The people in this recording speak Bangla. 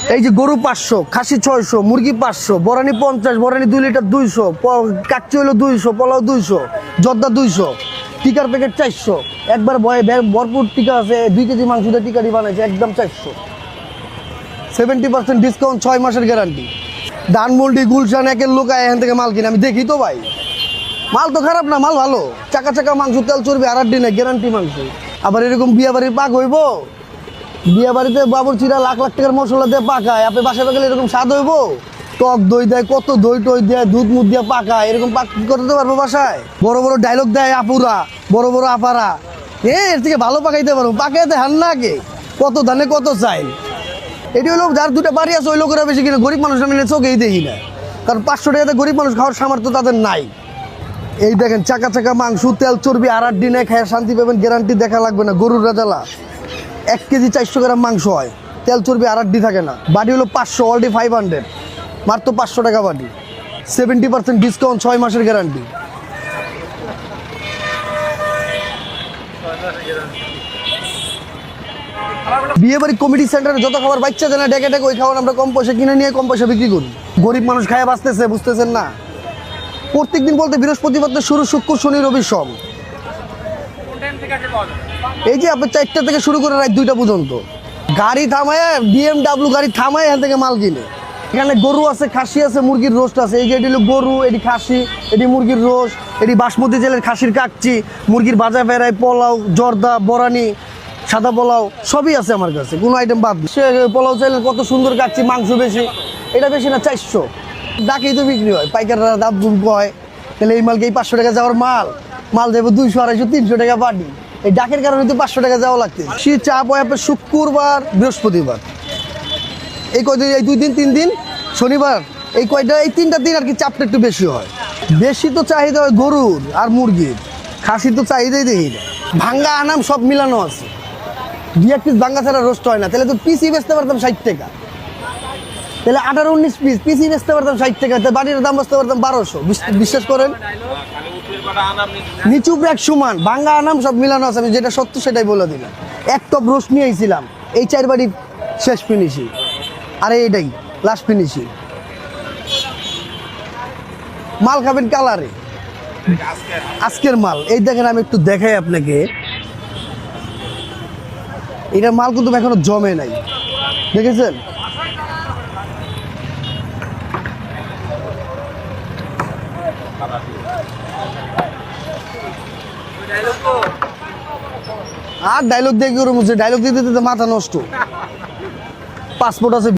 এই যে গরু 500, খাসি 600, মুরগি 500, বরানি 50, বরানি 2 লিটার 200, কাচ্চি হলো 200, পোলাও 200, জর্দা 200, টিকার প্যাকেট 400। একবার ভরপুর টিকা আছে, 2 কেজি মাংস দিয়ে টিকাটি বানাইছে একদম 400। 70% ডিসকাউন্ট, 6 মাসের গ্যারান্টি। ধানমন্ডি গুলশান একের লোক এখান থেকে মাল কিনে, আমি দেখি তো ভাই, মাল তো খারাপ না, মাল ভালো। চাকা চাকা মাংস, তেল চর্বি আর দিনে গ্যারান্টি মাংস। আবার এরকম বিয়া বাড়ির পাক হইব, বিয়া বাড়িতে বাবুর্চিরা লাখ লাখ টাকার মশলা দিয়ে পাকায়, আপনি বাসায় গেলে এরকম স্বাদ হইব? টক দই দেয়, কত দই টই দেয়, দুধ মুধ দিয়ে পাকায়, এরকম পাক করতে পারবো বাসায়? বড় বড় ডায়লগ দেয় আপুরা, বড় বড় আপারা, এর থেকে ভালো পাকাইতে পারবো। পাকাইতে হান না কে, কত ধানে কত চাই। এটি হলো যার 2টা বাড়ি আছে ওই লোকেরা বেশি কিনে, গরিব মানুষ আমি চোখেই দেখি না, কারণ 500 টাকাতে গরিব মানুষ খাওয়ার সামর্থ্য তাদের নাই। এই দেখেন চাকা চাকা মাংস, তেল চর্বি আর দিনে খেয়ে শান্তি পাবেন, গ্যারান্টি দেখা লাগবে না। গরুর রেজালা 1 কেজি 400 গ্রাম মাংস হয়, তেল চর্বি আর থাকে না। বাড়ি হলো 500, অলরেডি 500, মাত্র 500 টাকা বাড়ি। 70% ডিসকাউন্ট, 6 মাসের গ্যারান্টি। বিয়ে বাড়ি কমিটি সেন্টারে যত খাবার বাচ্চা দেয় না ডেকে ডেকে, ওই খাবার আমরা কম পয়সা কিনে নিয়ে কম পয়সা বিক্রি করি। গরিব মানুষ খায় বাঁচতেছে, বুঝতেছেন না? প্রত্যেকদিন বলতে বৃহস্পতিবার থেকে শুরু, শুক্র শনি রবি সব। এই যে আপনার 4টা থেকে শুরু করে রাত 2টা পর্যন্ত গাড়ি থামায়, BMW গাড়ি থামায় এখান থেকে মাল কিনে। এখানে গরু আছে, খাসি আছে, মুরগির রোস্ট আছে। এই যে এটি হলো গরু, এটি খাসি, এটি মুরগির রোস্ট, এটি বাসমতি চালের খাসির কাচ্চি, মুরগির ভাজা ফেরাই, পোলাও, জর্দা, বরানি, সাদা পোলাও সবই আছে আমার কাছে, কোনো আইটেম বাদ নেই। সে পোলাও চাইলেন কত সুন্দর কাচ্চি, মাংস বেশি, এটা বেশি না 400। ডাকেই তো বিক্রি হয়, পাইকাররা দাম দুম কয়, তাহলে এই মালকে এই 500 টাকা যাওয়ার মাল যাবে 200, 250, 300 টাকা বাড়ি। এই ডাকের কারণে তো 500 টাকা যাওয়া লাগছে। সে চাপ হয় আপনার শুক্রবার বৃহস্পতিবার, এই কয়দিন, এই 2 দিন 3 দিন, শনিবার, এই 3টা দিন আর কি চাপটা একটু বেশি হয়। বেশি তো চাহিদা হয় গরুর আর মুরগির, খাসি তো চাহিদাই দেখি না। ভাঙ্গা আনাম সব মিলানো আছে, 2-1 পিস ভাঙ্গা ছাড়া রোস্ট হয় না। তাহলে তো পিসই বেচতে পারতাম 60 টাকা, তাহলে 18-19 পিস পিসই বেচতে পারতাম 60 টাকা, তাহলে বাড়ির দাম বেচতে পারতাম 1200। বিশ্বাস করেন, নিচু ব্রেক সমান, ভাঙ্গা আনাম সব মিলানো আছে। আমি যেটা সত্য সেটাই বলে দিলাম। 1 টপ রোস্ট নিয়ে আইছিলাম, এই 4 বাড়ি শেষ ফিনিশিং, আর এইটাই লাস্ট ফিনিশিং। মাল খাবেন কালারে, আজকের মাল। এই দেখেন, আমি একটু দেখাই আপনাকে, এটার মাল কিন্তু এখনো জমে নাই, দেখেছেন? আর ডায়লগ দিয়ে কি করবো, ডায়লগ দিতে দিতে মাথা নষ্ট। পাসপোর্ট আছে।